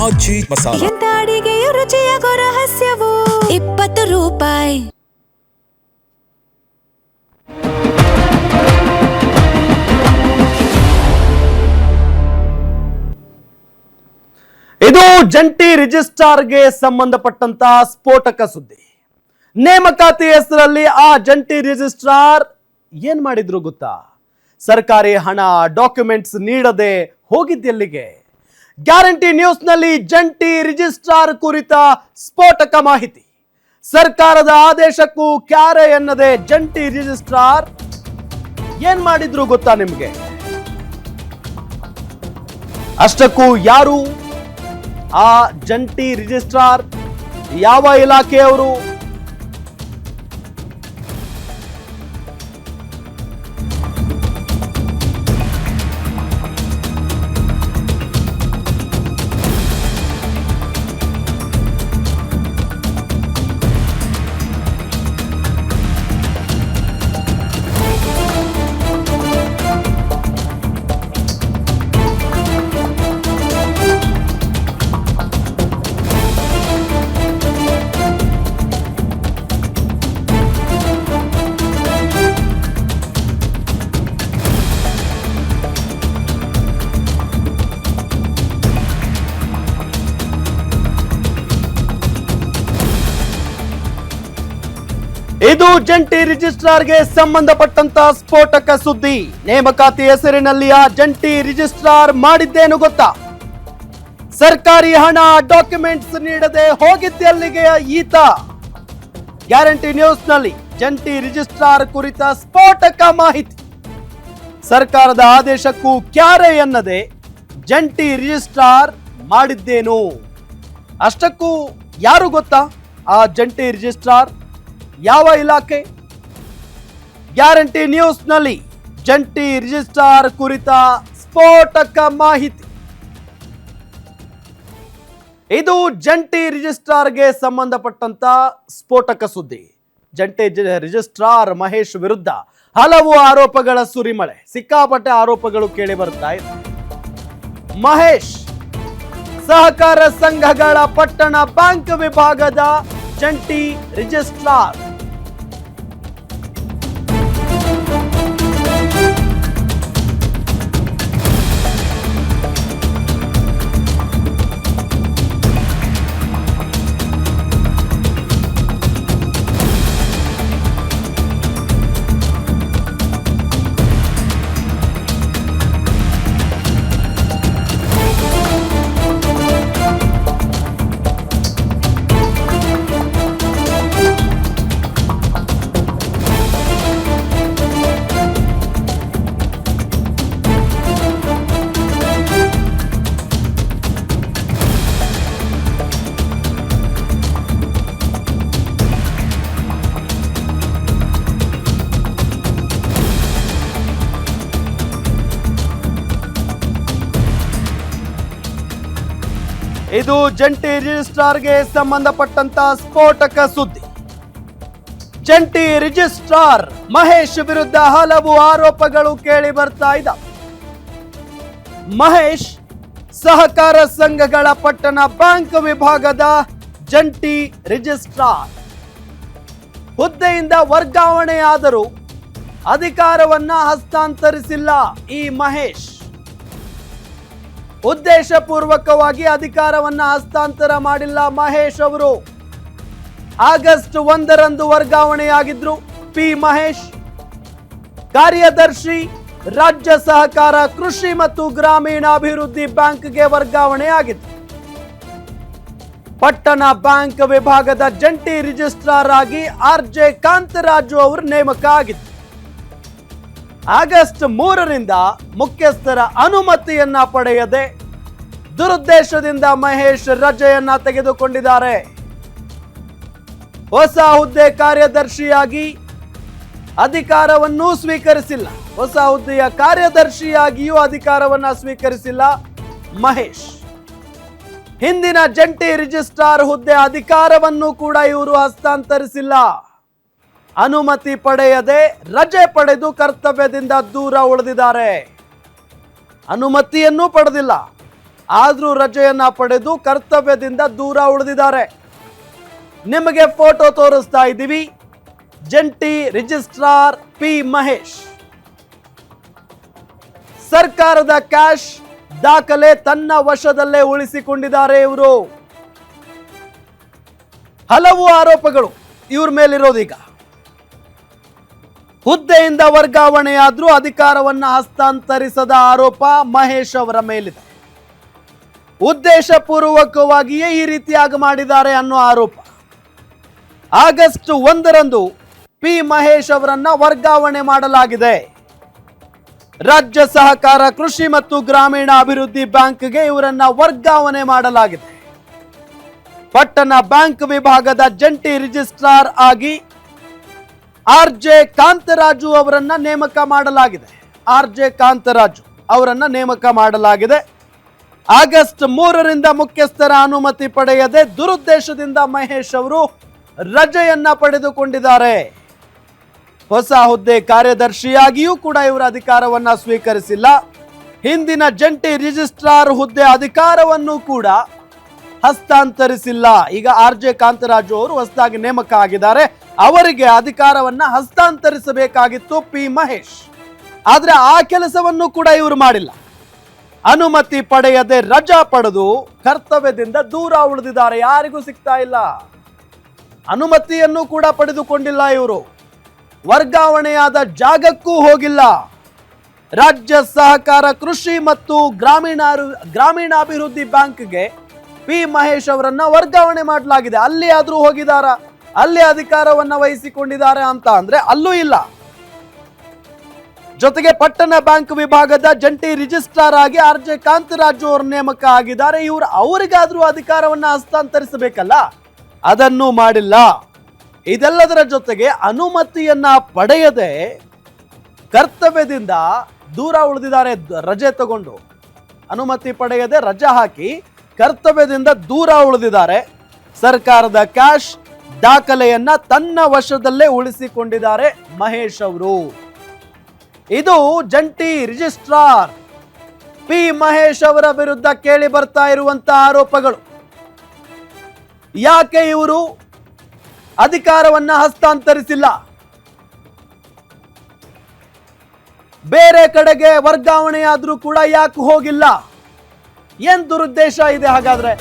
ಆಜಿ ಮಸಾಲ. ಎಂತ ಅಡಿಗೆಯ ರುಚಿಯಾಗೋ ರಹಸ್ಯವು 20 ರೂಪಾಯಿ. ಇದು ಜಂಟಿ ರಿಜಿಸ್ಟ್ರಾರ್ಗೆ ಸಂಬಂಧಪಟ್ಟಂತ ಸ್ಫೋಟಕ ಸುದ್ದಿ. ನೇಮಕಾತಿ ಹೆಸರಲ್ಲಿ ಆ ಜಂಟಿ ರಿಜಿಸ್ಟ್ರಾರ್ ಏನ್ ಮಾಡಿದ್ರು ಗೊತ್ತಾ? ಸರ್ಕಾರಿ ಹಣ ಡಾಕ್ಯುಮೆಂಟ್ಸ್ ನೀಡದೆ ಹೋಗಿದ್ದೆಲ್ಲಿಗೆ? ಗ್ಯಾರಂಟಿ ನ್ಯೂಸ್ ನಲ್ಲಿ ಜಂಟಿ ರಿಜಿಸ್ಟ್ರಾರ್ ಕುರಿತ ಸ್ಫೋಟಕ ಮಾಹಿತಿ. ಸರ್ಕಾರದ ಆದೇಶಕ್ಕೂ ಕ್ಯಾರೆ ಎನ್ನದೆ ಜಂಟಿ ರಿಜಿಸ್ಟ್ರಾರ್ ಏನ್ ಮಾಡಿದ್ರು ಗೊತ್ತಾ ನಿಮ್ಗೆ? ಅಷ್ಟಕ್ಕೂ ಯಾರು ಆ ಜಂಟಿ ರಿಜಿಸ್ಟ್ರಾರ್? ಯಾವ ಇಲಾಖೆಯವರು? ಇದು ಜಂಟಿ ರಿಜಿಸ್ಟ್ರಾರ್ಗೆ ಸಂಬಂಧಪಟ್ಟಂತ ಸ್ಫೋಟಕ ಸುದ್ದಿ. ನೇಮಕಾತಿ ಹೆಸರಿನಲ್ಲಿ ಆ ಜಂಟಿ ರಿಜಿಸ್ಟ್ರಾರ್ ಮಾಡಿದ್ದೇನು ಗೊತ್ತಾ? ಸರ್ಕಾರಿ ಹಣ ಡಾಕ್ಯುಮೆಂಟ್ಸ್ ನೀಡದೆ ಹೋಗಿದ್ದೆಲ್ಲಿಗೆ ಈತ? ಗ್ಯಾರಂಟಿ ನ್ಯೂಸ್ ನಲ್ಲಿ ಜಂಟಿ ರಿಜಿಸ್ಟ್ರಾರ್ ಕುರಿತ ಸ್ಫೋಟಕ ಮಾಹಿತಿ. ಸರ್ಕಾರದ ಆದೇಶಕ್ಕೂ ಕ್ಯಾರೆ ಎನ್ನದೆ ಜಂಟಿ ರಿಜಿಸ್ಟ್ರಾರ್ ಮಾಡಿದ್ದೇನು? ಅಷ್ಟಕ್ಕೂ ಯಾರು ಗೊತ್ತಾ ಆ ಜಂಟಿ ರಿಜಿಸ್ಟ್ರಾರ್? ಯಾವ ಇಲಾಖೆ? ಗ್ಯಾರಂಟಿ ನ್ಯೂಸ್ ನಲ್ಲಿ ಜಂಟಿ ರಿಜಿಸ್ಟ್ರಾರ್ ಕುರಿತ ಸ್ಫೋಟಕ ಮಾಹಿತಿ. ಇದು ಜಂಟಿ ರಿಜಿಸ್ಟ್ರಾರ್ಗೆ ಸಂಬಂಧಪಟ್ಟಂತ ಸ್ಫೋಟಕ ಸುದ್ದಿ. ಜಂಟಿ ರಿಜಿಸ್ಟ್ರಾರ್ ಮಹೇಶ್ ವಿರುದ್ಧ ಹಲವು ಆರೋಪಗಳ ಸುರಿಮಳೆ. ಸಿಕ್ಕಾಪಟ್ಟೆ ಆರೋಪಗಳು ಕೇಳಿ ಬರ್ತಾ ಇದೆ. ಮಹೇಶ್ ಸಹಕಾರ ಸಂಘಗಳ ಪಟ್ಟಣ ಬ್ಯಾಂಕ್ ವಿಭಾಗದ ಜಂಟಿ ರಿಜಿಸ್ಟ್ರಾರ್. ಇದು ಜಂಟಿ ರಿಜಿಸ್ಟ್ರಾರ್ಗೆ ಸಂಬಂಧಪಟ್ಟಂತ ಸ್ಫೋಟಕ ಸುದ್ದಿ. ಜಂಟಿ ರಿಜಿಸ್ಟ್ರಾರ್ ಮಹೇಶ್ ವಿರುದ್ಧ ಹಲವು ಆರೋಪಗಳು ಕೇಳಿ ಬರ್ತಾ ಇದ್ದಾವೆ. ಮಹೇಶ್ ಸಹಕಾರ ಸಂಘಗಳ ಪಟ್ಟಣ ಬ್ಯಾಂಕ್ ವಿಭಾಗದ ಜಂಟಿ ರಿಜಿಸ್ಟ್ರಾರ್. ಹುದ್ದೆಯಿಂದ ವರ್ಗಾವಣೆಯಾದರೂ ಅಧಿಕಾರವನ್ನ ಹಸ್ತಾಂತರಿಸಿಲ್ಲ ಈ ಮಹೇಶ್. ಉದ್ದೇಶಪೂರ್ವಕವಾಗಿ ಅಧಿಕಾರವನ್ನ ಹಸ್ತಾಂತರ ಮಾಡಿಲ್ಲ ಮಹೇಶ್ ಅವರು. ಆಗಸ್ಟ್ 1ರಂದು ವರ್ಗಾವಣೆಯಾಗಿದ್ರು ಪಿ ಮಹೇಶ್. ಕಾರ್ಯದರ್ಶಿ, ರಾಜ್ಯ ಸಹಕಾರ ಕೃಷಿ ಮತ್ತು ಗ್ರಾಮೀಣಾಭಿವೃದ್ಧಿ ಬ್ಯಾಂಕ್ಗೆ ವರ್ಗಾವಣೆಯಾಗಿತ್ತು. ಪಟ್ಟಣ ಬ್ಯಾಂಕ್ ವಿಭಾಗದ ಜಂಟಿ ರಿಜಿಸ್ಟ್ರಾರ್ ಆಗಿ ಆರ್.ಜೆ. ಕಾಂತರಾಜು ಅವರು ನೇಮಕ ಆಗಿತ್ತು. ಆಗಸ್ಟ್ 3ರಿಂದ ಮುಖ್ಯಸ್ಥರ ಅನುಮತಿಯನ್ನ ಪಡೆಯದೆ ದುರುದ್ದೇಶದಿಂದ ಮಹೇಶ್ ರಜೆಯನ್ನ ತೆಗೆದುಕೊಂಡಿದ್ದಾರೆ. ಹೊಸ ಹುದ್ದೆ ಕಾರ್ಯದರ್ಶಿಯಾಗಿ ಅಧಿಕಾರವನ್ನು ಸ್ವೀಕರಿಸಿಲ್ಲ. ಹೊಸ ಹುದ್ದೆಯ ಕಾರ್ಯದರ್ಶಿಯಾಗಿಯೂ ಅಧಿಕಾರವನ್ನ ಸ್ವೀಕರಿಸಿಲ್ಲ ಮಹೇಶ್. ಹಿಂದಿನ ಜಂಟಿ ರಿಜಿಸ್ಟ್ರಾರ್ ಹುದ್ದೆ ಅಧಿಕಾರವನ್ನು ಕೂಡ ಇವರು ಹಸ್ತಾಂತರಿಸಿಲ್ಲ. ಅನುಮತಿ ಪಡೆಯದೆ ರಜೆ ಪಡೆದು ಕರ್ತವ್ಯದಿಂದ ದೂರ ಉಳಿದಿದ್ದಾರೆ. ಅನುಮತಿಯನ್ನೂ ಪಡೆದಿಲ್ಲ, ಆದ್ರೂ ರಜೆಯನ್ನ ಪಡೆದು ಕರ್ತವ್ಯದಿಂದ ದೂರ ಉಳಿದಿದ್ದಾರೆ. ನಿಮಗೆ ಫೋಟೋ ತೋರಿಸ್ತಾ ಇದ್ದೀವಿ. ಜಂಟಿ ರಿಜಿಸ್ಟ್ರಾರ್ ಪಿ ಮಹೇಶ್ ಸರ್ಕಾರದ ಕ್ಯಾಶ್ ದಾಖಲೆ ತನ್ನ ವಶದಲ್ಲೇ ಉಳಿಸಿಕೊಂಡಿದ್ದಾರೆ. ಇವರು ಹಲವು ಆರೋಪಗಳು ಇವ್ರ ಮೇಲಿರೋದೀಗ. ಹುದ್ದೆಯಿಂದ ವರ್ಗಾವಣೆಯಾದ್ರೂ ಅಧಿಕಾರವನ್ನ ಹಸ್ತಾಂತರಿಸದ ಆರೋಪ ಮಹೇಶ್ ಅವರ ಮೇಲಿದೆ. ಉದ್ದೇಶಪೂರ್ವಕವಾಗಿಯೇ ಈ ರೀತಿಯಾಗಿ ಮಾಡಿದ್ದಾರೆ ಅನ್ನೋ ಆರೋಪ. ಆಗಸ್ಟ್ 1ರಂದು ಪಿ ಮಹೇಶ್ ಅವರನ್ನ ವರ್ಗಾವಣೆ ಮಾಡಲಾಗಿದೆ. ರಾಜ್ಯ ಸಹಕಾರ ಕೃಷಿ ಮತ್ತು ಗ್ರಾಮೀಣ ಅಭಿವೃದ್ಧಿ ಬ್ಯಾಂಕ್ಗೆ ಇವರನ್ನ ವರ್ಗಾವಣೆ ಮಾಡಲಾಗಿದೆ. ಪಟ್ಟಣ ಬ್ಯಾಂಕ್ ವಿಭಾಗದ ಜಂಟಿ ರಿಜಿಸ್ಟ್ರಾರ್ ಆಗಿ ಆರ್.ಜೆ. ಕಾಂತರಾಜು ಅವರನ್ನ ನೇಮಕ ಮಾಡಲಾಗಿದೆ. ಆರ್.ಜೆ. ಕಾಂತರಾಜು ಅವರನ್ನ ನೇಮಕ ಮಾಡಲಾಗಿದೆ. ಆಗಸ್ಟ್ 3ರಿಂದ ಮುಖ್ಯಸ್ಥರ ಅನುಮತಿ ಪಡೆಯದೆ ದುರುದ್ದೇಶದಿಂದ ಮಹೇಶ್ ಅವರು ರಜೆಯನ್ನ ಪಡೆದುಕೊಂಡಿದ್ದಾರೆ. ಹೊಸ ಹುದ್ದೆ ಕಾರ್ಯದರ್ಶಿಯಾಗಿಯೂ ಕೂಡ ಇವರ ಅಧಿಕಾರವನ್ನ ಸ್ವೀಕರಿಸಿಲ್ಲ. ಹಿಂದಿನ ಜಂಟಿ ರಿಜಿಸ್ಟ್ರಾರ್ ಹುದ್ದೆ ಅಧಿಕಾರವನ್ನು ಕೂಡ ಹಸ್ತಾಂತರಿಸಿಲ್ಲ. ಈಗ ಆರ್.ಜೆ. ಕಾಂತರಾಜು ಅವರು ಹೊಸದಾಗಿ ನೇಮಕ ಆಗಿದ್ದಾರೆ. ಅವರಿಗೆ ಅಧಿಕಾರವನ್ನ ಹಸ್ತಾಂತರಿಸಬೇಕಾಗಿತ್ತು ಪಿ ಮಹೇಶ್. ಆದ್ರೆ ಆ ಕೆಲಸವನ್ನು ಕೂಡ ಇವರು ಮಾಡಿಲ್ಲ. ಅನುಮತಿ ಪಡೆಯದೆ ರಜಾ ಪಡೆದು ಕರ್ತವ್ಯದಿಂದ ದೂರ ಉಳಿದಿದ್ದಾರೆ. ಯಾರಿಗೂ ಸಿಗ್ತಾ ಇಲ್ಲ. ಅನುಮತಿಯನ್ನು ಕೂಡ ಪಡೆದುಕೊಂಡಿಲ್ಲ. ಇವರು ವರ್ಗಾವಣೆಯಾದ ಜಾಗಕ್ಕೂ ಹೋಗಿಲ್ಲ. ರಾಜ್ಯ ಸಹಕಾರ ಕೃಷಿ ಮತ್ತು ಗ್ರಾಮೀಣಾಭಿವೃದ್ಧಿ ಬ್ಯಾಂಕ್ಗೆ ಪಿ ಮಹೇಶ್ ಅವರನ್ನ ವರ್ಗಾವಣೆ ಮಾಡಲಾಗಿದೆ. ಅಲ್ಲಿ ಆದ್ರೂ ಹೋಗಿದಾರ, ಅಲ್ಲಿ ಅಧಿಕಾರವನ್ನ ವಹಿಸಿಕೊಂಡಿದ್ದಾರೆ ಅಂತ ಅಂದ್ರೆ ಅಲ್ಲೂ ಇಲ್ಲ. ಜೊತೆಗೆ ಪಟ್ಟಣ ಬ್ಯಾಂಕ್ ವಿಭಾಗದ ಜಂಟಿ ರಿಜಿಸ್ಟ್ರಾರ್ ಆಗಿ ಆರ್.ಜೆ. ಕಾಂತರಾಜು ಅವರು ನೇಮಕ ಆಗಿದ್ದಾರೆ. ಇವರು ಅವರಿಗಾದ್ರೂ ಅಧಿಕಾರವನ್ನ ಹಸ್ತಾಂತರಿಸಬೇಕಲ್ಲ, ಅದನ್ನು ಮಾಡಿಲ್ಲ. ಇದೆಲ್ಲದರ ಜೊತೆಗೆ ಅನುಮತಿಯನ್ನ ಪಡೆಯದೆ ಕರ್ತವ್ಯದಿಂದ ದೂರ ಉಳಿದಿದ್ದಾರೆ. ರಜೆ ತಗೊಂಡು ಅನುಮತಿ ಪಡೆಯದೆ ರಜೆ ಹಾಕಿ ಕರ್ತವ್ಯದಿಂದ ದೂರ ಉಳಿದಿದ್ದಾರೆ. ಸರ್ಕಾರದ ಕ್ಯಾಶ್ ದಾಖಲೆಯನ್ನ ತನ್ನ ವಶದಲ್ಲೇ ಉಳಿಸಿಕೊಂಡಿದ್ದಾರೆ ಮಹೇಶ್ ಅವರು. ಇದು ಜಂಟಿ ರಿಜಿಸ್ಟ್ರಾರ್ ಪಿ ಮಹೇಶ್ ಅವರ ವಿರುದ್ಧ ಕೇಳಿ ಬರ್ತಾ ಇರುವಂತಹ ಆರೋಪಗಳು. ಯಾಕೆ ಇವರು ಅಧಿಕಾರವನ್ನ ಹಸ್ತಾಂತರಿಸಿಲ್ಲ, ಬೇರೆ ಕಡೆಗೆ ವರ್ಗಾವಣೆಯಾದ್ರೂ ಕೂಡ ಯಾಕೆ ಹೋಗಿಲ್ಲ, ಏನ್ ದುರುದ್ದೇಶ ಇದೆ ಹಾಗಾದ್ರೆ?